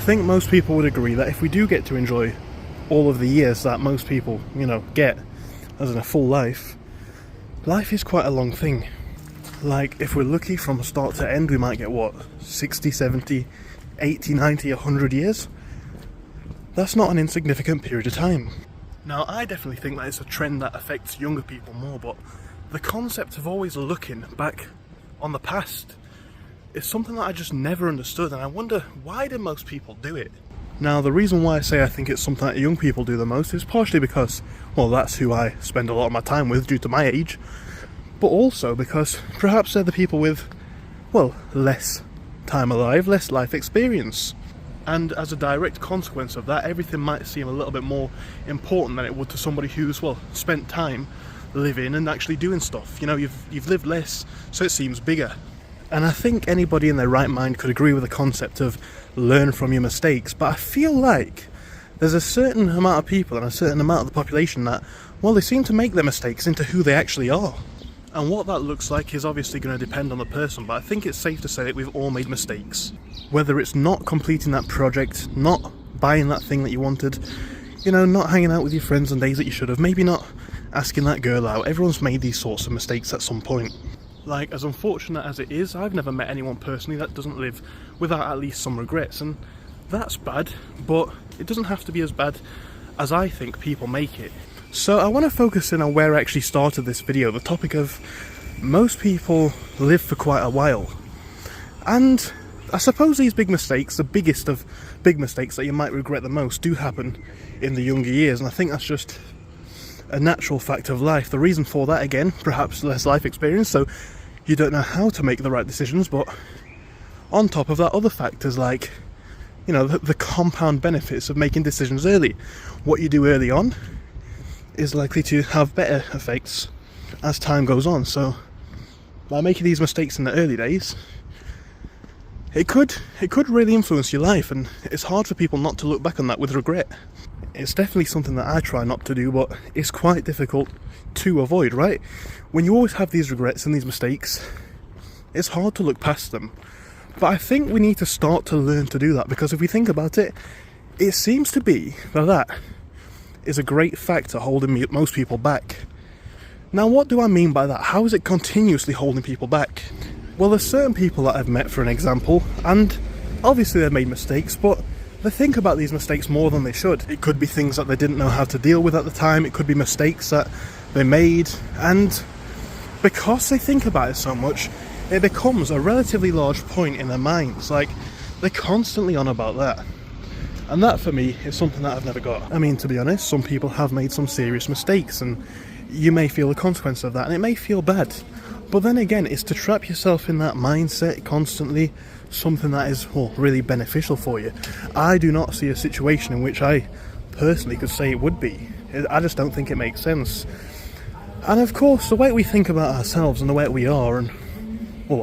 think most people would agree that if we do get to enjoy all of the years that most people, get as in a full life, life is quite a long thing. Like, if we're lucky from start to end, we might get, 60, 70, 80, 90, 100 years? That's not an insignificant period of time. Now, I definitely think that it's a trend that affects younger people more, but the concept of always looking back on the past is something that I just never understood, and I wonder, why do most people do it? Now, the reason why I say I think it's something that young people do the most is partially because, that's who I spend a lot of my time with due to my age, but also because perhaps they're the people with, less time alive, less life experience. And as a direct consequence of that, everything might seem a little bit more important than it would to somebody who's, spent time living and actually doing stuff. You've lived less, so it seems bigger. And I think anybody in their right mind could agree with the concept of learn from your mistakes, but I feel like there's a certain amount of people and a certain amount of the population that, they seem to make their mistakes into who they actually are. And what that looks like is obviously going to depend on the person, but I think it's safe to say that we've all made mistakes. Whether it's not completing that project, not buying that thing that you wanted, not hanging out with your friends on days that you should have, maybe not asking that girl out. Everyone's made these sorts of mistakes at some point. Like, as unfortunate as it is, I've never met anyone personally that doesn't live without at least some regrets, and that's bad, but it doesn't have to be as bad as I think people make it. So I want to focus in on where I actually started this video, the topic of most people live for quite a while. And I suppose these big mistakes, the biggest of big mistakes that you might regret the most, do happen in the younger years, and I think that's just a natural fact of life. The reason for that, again, perhaps less life experience, so you don't know how to make the right decisions, but on top of that, other factors like, the compound benefits of making decisions early. What you do early on is likely to have better effects as time goes on. So by making these mistakes in the early days, it could really influence your life, and it's hard for people not to look back on that with regret. It's definitely something that I try not to do, but it's quite difficult to avoid, right? When you always have these regrets and these mistakes, it's hard to look past them. But I think we need to start to learn to do that, because if we think about it, it seems to be that is a great factor holding most people back. Now, what do I mean by that? How is it continuously holding people back? Well, there's certain people that I've met, for an example, and obviously they've made mistakes, but they think about these mistakes more than they should. It could be things that they didn't know how to deal with at the time, it could be mistakes that they made, and because they think about it so much, it becomes a relatively large point in their minds. Like, they're constantly on about that. And that, for me, is something that I've never got. I mean, to be honest, some people have made some serious mistakes, and you may feel the consequence of that, and it may feel bad. But then again, it's to trap yourself in that mindset constantly something that is, really beneficial for you. I do not see a situation in which I personally could say it would be. I just don't think it makes sense. And of course, the way we think about ourselves and the way we are and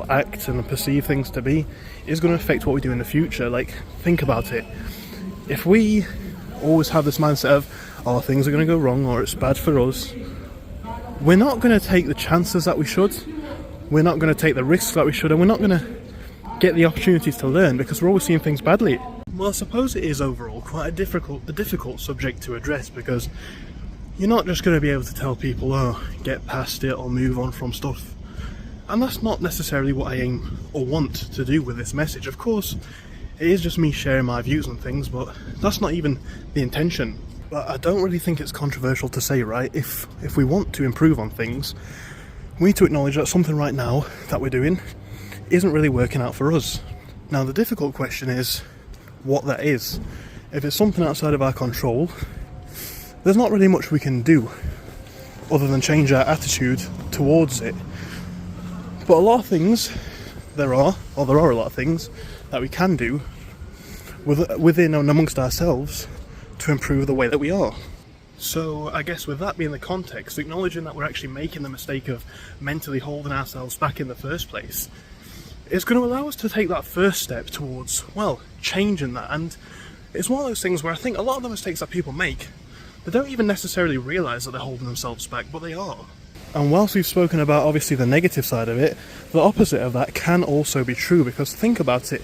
act and perceive things to be is going to affect what we do in the future. Like, think about it. If we always have this mindset of, things are going to go wrong or it's bad for us, we're not going to take the chances that we should, we're not going to take the risks that we should, and we're not going to get the opportunities to learn because we're always seeing things badly. Well, I suppose it is overall quite a difficult subject to address, because you're not just going to be able to tell people, get past it or move on from stuff. And that's not necessarily what I aim or want to do with this message. Of course, it is just me sharing my views on things, but that's not even the intention. But I don't really think it's controversial to say, right, if we want to improve on things, we need to acknowledge that something right now that we're doing isn't really working out for us. Now, the difficult question is what that is. If it's something outside of our control, there's not really much we can do other than change our attitude towards it. But a lot of things there are a lot of things that we can do within and amongst ourselves to improve the way that we are. So I guess with that being the context, acknowledging that we're actually making the mistake of mentally holding ourselves back in the first place, it's going to allow us to take that first step towards, changing that. And it's one of those things where I think a lot of the mistakes that people make, they don't even necessarily realise that they're holding themselves back, but they are. And whilst we've spoken about obviously the negative side of it, the opposite of that can also be true, because think about it.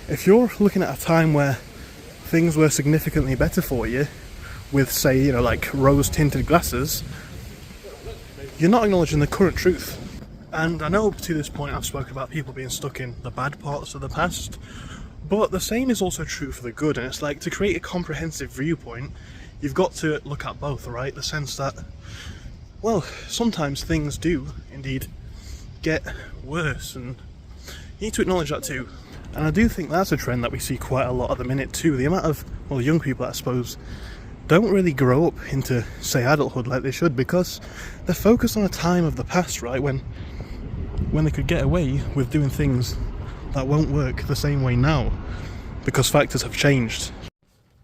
If you're looking at a time where things were significantly better for you with, say, you know, like rose-tinted glasses, you're not acknowledging the current truth. And I know to this point I've spoken about people being stuck in the bad parts of the past, but the same is also true for the good. And it's like, to create a comprehensive viewpoint, you've got to look at both, right? The sense that, well, sometimes things do indeed get worse, and you need to acknowledge that too. And I do think that's a trend that we see quite a lot at the minute too. The amount of, well, young people, I suppose, don't really grow up into, say, adulthood like they should, because they're focused on a time of the past, right, when they could get away with doing things that won't work the same way now, because factors have changed.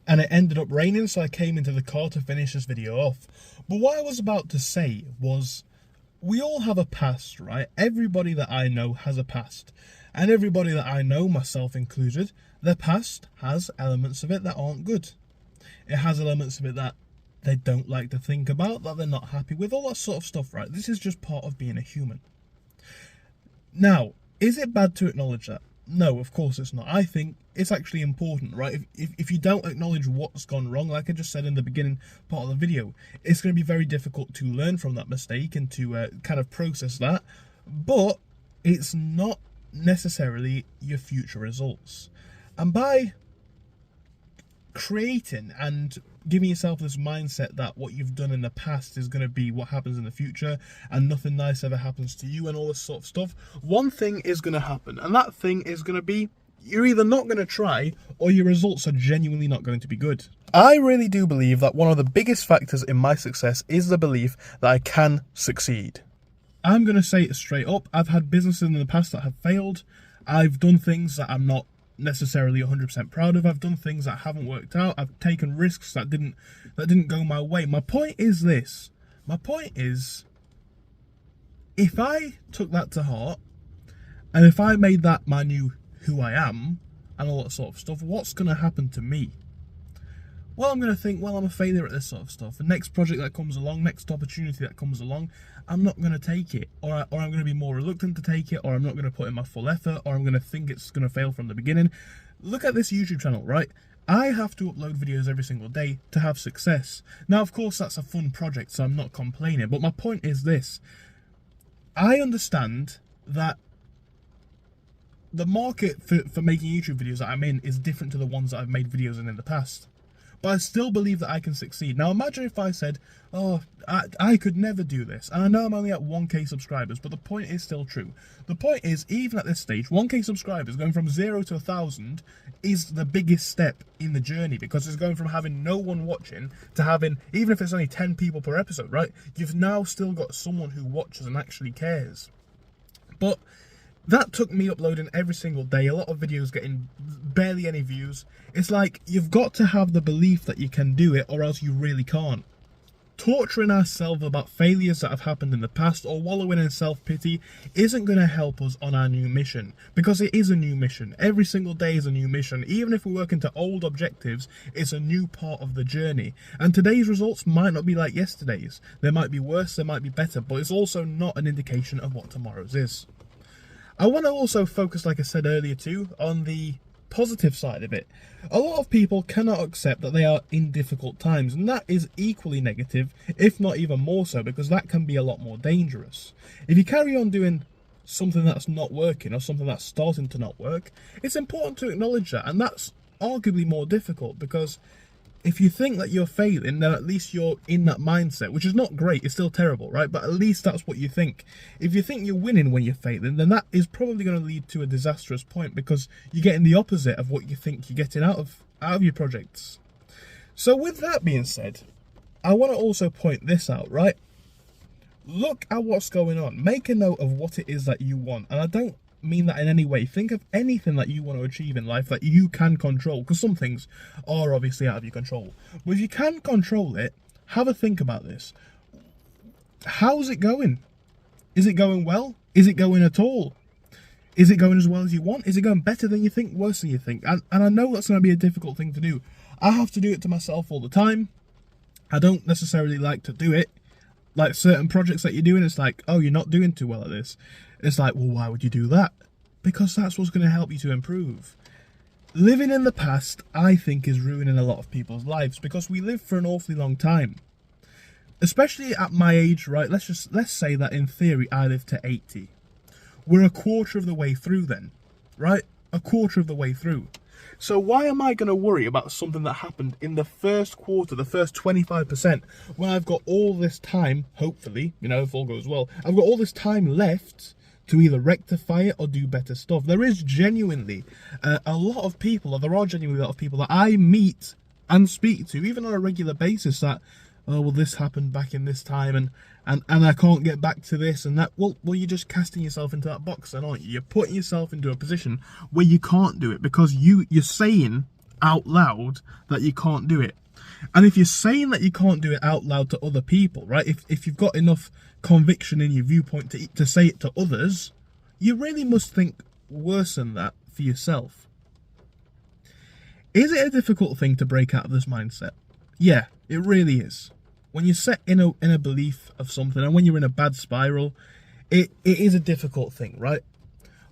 And it ended up raining, so I came into the car to finish this video off. But what I was about to say was, we all have a past, right? Everybody that I know has a past. And everybody that I know, myself included, their past has elements of it that aren't good. It has elements of it that they don't like to think about, that they're not happy with, all that sort of stuff, right? This is just part of being a human. Now, is it bad to acknowledge that? No, of course it's not. I think it's actually important, right? If you don't acknowledge what's gone wrong, like I just said in the beginning part of the video, it's going to be very difficult to learn from that mistake and to kind of process that. But it's not necessarily your future results. And by creating and giving yourself this mindset that what you've done in the past is going to be what happens in the future, and nothing nice ever happens to you and all this sort of stuff, one thing is going to happen, and that thing is going to be, you're either not going to try, or your results are genuinely not going to be good. I really do believe that one of the biggest factors in my success is the belief that I can succeed. I'm going to say it straight up. I've had businesses in the past that have failed. I've done things that I'm not necessarily 100% proud of. I've done things that haven't worked out. I've taken risks that didn't go my way. My point is this. My point is, if I took that to heart, and if I made that my new who I am, and all that sort of stuff, what's going to happen to me? Well, I'm going to think, well, I'm a failure at this sort of stuff. The next project that comes along, next opportunity that comes along, I'm not going to take it. Or I'm going to be more reluctant to take it, or I'm not going to put in my full effort, or I'm going to think it's going to fail from the beginning. Look at this YouTube channel, right? I have to upload videos every single day to have success. Now, of course, that's a fun project, so I'm not complaining. But my point is this. I understand that the market for making YouTube videos that I'm in is different to the ones that I've made videos in the past. But I still believe that I can succeed. Now imagine if I said, oh, I could never do this. And I know I'm only at 1k subscribers, but the point is still true. The point is, even at this stage, 1k subscribers, going from 0 to 1,000, is the biggest step in the journey, because it's going from having no one watching to having, even if it's only 10 people per episode, right? You've now still got someone who watches and actually cares. But that took me uploading every single day, a lot of videos getting barely any views. It's like, you've got to have the belief that you can do it, or else you really can't. Torturing ourselves about failures that have happened in the past, or wallowing in self-pity, isn't going to help us on our new mission. Because it is a new mission. Every single day is a new mission. Even if we work into old objectives, it's a new part of the journey. And today's results might not be like yesterday's. They might be worse, they might be better, but it's also not an indication of what tomorrow's is. I want to also focus, like I said earlier too, on the positive side of it. A lot of people cannot accept that they are in difficult times, and that is equally negative, if not even more so, because that can be a lot more dangerous. If you carry on doing something that's not working, or something that's starting to not work, it's important to acknowledge that, and that's arguably more difficult, because if you think that you're failing, then at least you're in that mindset, which is not great, it's still terrible, right? But at least that's what you think. If you think you're winning when you're failing, then that is probably going to lead to a disastrous point, because you're getting the opposite of what you think you're getting out of your projects. So with that being said, I want to also point this out, right? Look at what's going on. Make a note of what it is that you want. And I don't mean that in any way. Think of anything that you want to achieve in life that you can control, because some things are obviously out of your control. But if you can control it, have a think about this. How's it going? Is it going well? Is it going at all? Is it going as well as you want? Is it going better than you think, worse than you think? And I know that's going to be a difficult thing to do. I have to do it to myself all the time. I don't necessarily like to do it. Like certain projects that you're doing, it's like, oh, you're not doing too well at this. It's like, well, why would you do that? Because that's what's going to help you to improve. Living in the past, I think, is ruining a lot of people's lives because we live for an awfully long time. Especially at my age, right? Let's say that in theory I live to 80. We're a quarter of the way through then, right? A quarter of the way through. So why am I going to worry about something that happened in the first quarter, the first 25%, when I've got all this time, hopefully, if all goes well, I've got all this time left to either rectify it or do better stuff. There is genuinely a lot of people, or there are genuinely a lot of people that I meet and speak to, even on a regular basis, that, oh, well, this happened back in this time, and I can't get back to this and that. Well, you're just casting yourself into that box then, aren't you? You're putting yourself into a position where you can't do it because you're saying out loud that you can't do it. And if you're saying that you can't do it out loud to other people, right, if you've got enough conviction in your viewpoint to say it to others, you really must think worse than that for yourself. Is it a difficult thing to break out of this mindset? Yeah, it really is. When you're set in a belief of something, and when you're in a bad spiral, it is a difficult thing, right?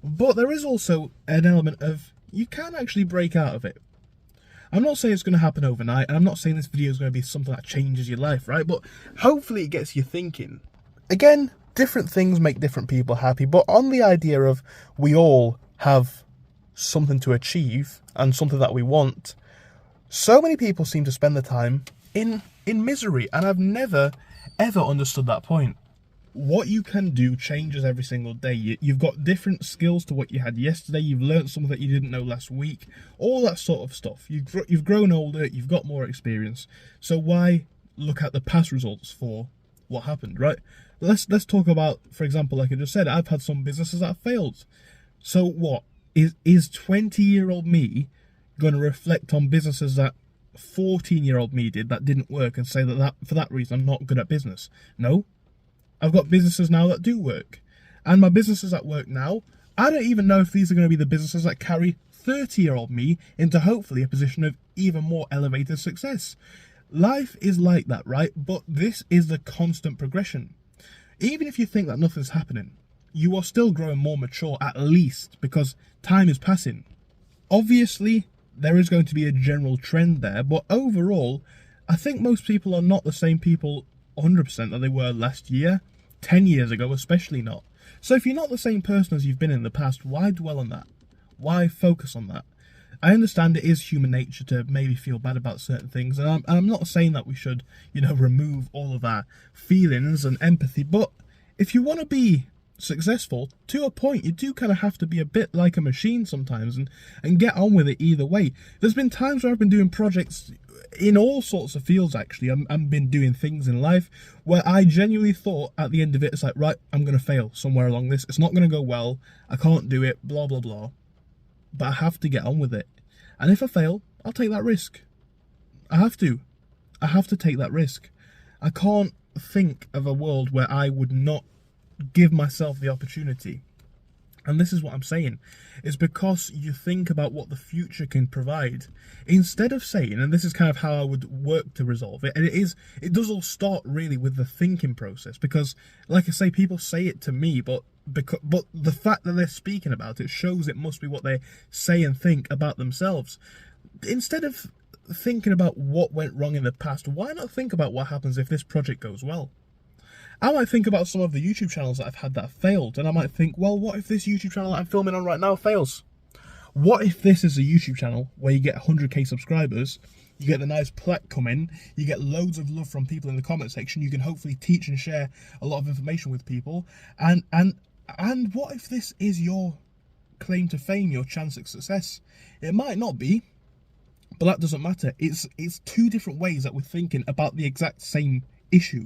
But there is also an element of you can actually break out of it. I'm not saying it's going to happen overnight, and I'm not saying this video is going to be something that changes your life, right? But hopefully it gets you thinking. Again, different things make different people happy, but on the idea of we all have something to achieve and something that we want, so many people seem to spend the time in misery, and I've never ever understood that point. What you can do changes every single day. You've got different skills to what you had yesterday. You've learned something that you didn't know last week. All that sort of stuff. You've grown older. You've got more experience. So why look at the past results for what happened, right? Let's talk about, for example, like I just said, I've had some businesses that have failed. So what? Is 20-year-old me going to reflect on businesses that 14-year-old me did that didn't work and say that for that reason I'm not good at business? No. I've got businesses now that do work. And my businesses that work now, I don't even know if these are going to be the businesses that carry 30-year-old me into hopefully a position of even more elevated success. Life is like that, right? But this is the constant progression. Even if you think that nothing's happening, you are still growing more mature at least because time is passing. Obviously, there is going to be a general trend there, but overall, I think most people are not the same people 100% that they were last year, 10 years ago, especially not. So if you're not the same person as you've been in the past, why dwell on that? Why focus on that? I understand it is human nature to maybe feel bad about certain things, and I'm not saying that we should, remove all of our feelings and empathy, but if you want to be successful, to a point, you do kind of have to be a bit like a machine sometimes and get on with it either way. There's been times where I've been doing projects in all sorts of fields, actually. I've been doing things in life where I genuinely thought at the end of it, it's like, right, I'm going to fail somewhere along this. It's not going to go well. I can't do it, blah, blah, blah. But I have to get on with it. And if I fail, I'll take that risk. I have to take that risk. I can't think of a world where I would not give myself the opportunity. And this is what I'm saying, is because you think about what the future can provide, instead of saying, and this is kind of how I would work to resolve it, and it does all start really with the thinking process, because like I say, people say it to me, but the fact that they're speaking about it shows it must be what they say and think about themselves. Instead of thinking about what went wrong in the past, why not think about what happens if this project goes well? I might think about some of the YouTube channels that I've had that have failed, and I might think, well, what if this YouTube channel that I'm filming on right now fails? What if this is a YouTube channel where you get 100k subscribers, you get the nice plaque coming, you get loads of love from people in the comment section, you can hopefully teach and share a lot of information with people, and what if this is your claim to fame, your chance of success? It might not be, but that doesn't matter. It's two different ways that we're thinking about the exact same issue.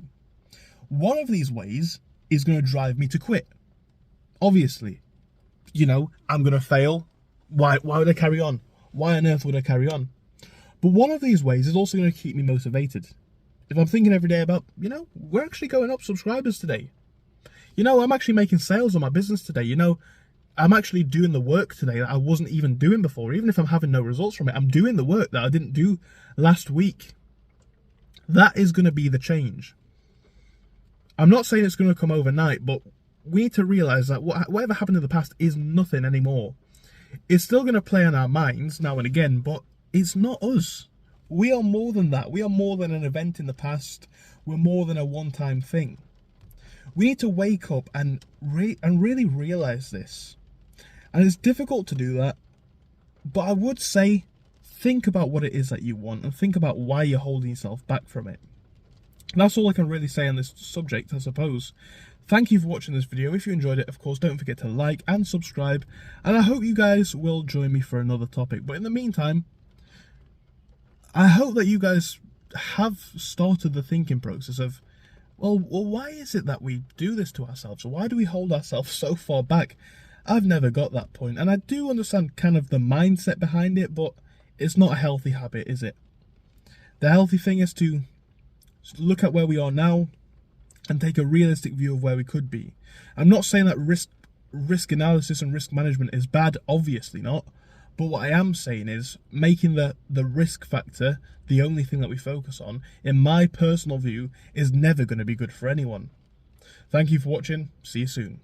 One of these ways is going to drive me to quit. Obviously, I'm going to fail. Why would I carry on? Why on earth would I carry on? But one of these ways is also going to keep me motivated. If I'm thinking every day about, we're actually going up subscribers today. I'm actually making sales on my business today. I'm actually doing the work today that I wasn't even doing before. Even if I'm having no results from it, I'm doing the work that I didn't do last week. That is going to be the change. I'm not saying it's going to come overnight, but we need to realise that whatever happened in the past is nothing anymore. It's still going to play on our minds now and again, but it's not us. We are more than that. We are more than an event in the past. We're more than a one-time thing. We need to wake up and really realize this. And it's difficult to do that, but I would say think about what it is that you want and think about why you're holding yourself back from it. And that's all I can really say on this subject, I suppose. Thank you for watching this video. If you enjoyed it, of course, don't forget to like and subscribe. And I hope you guys will join me for another topic. But in the meantime, I hope that you guys have started the thinking process of, well, why is it that we do this to ourselves? Why do we hold ourselves so far back? I've never got that point. And I do understand kind of the mindset behind it, but it's not a healthy habit, is it? The healthy thing is to look at where we are now and take a realistic view of where we could be. I'm not saying that risk analysis and risk management is bad, obviously not. But what I am saying is making the risk factor the only thing that we focus on, in my personal view, is never going to be good for anyone. Thank you for watching. See you soon.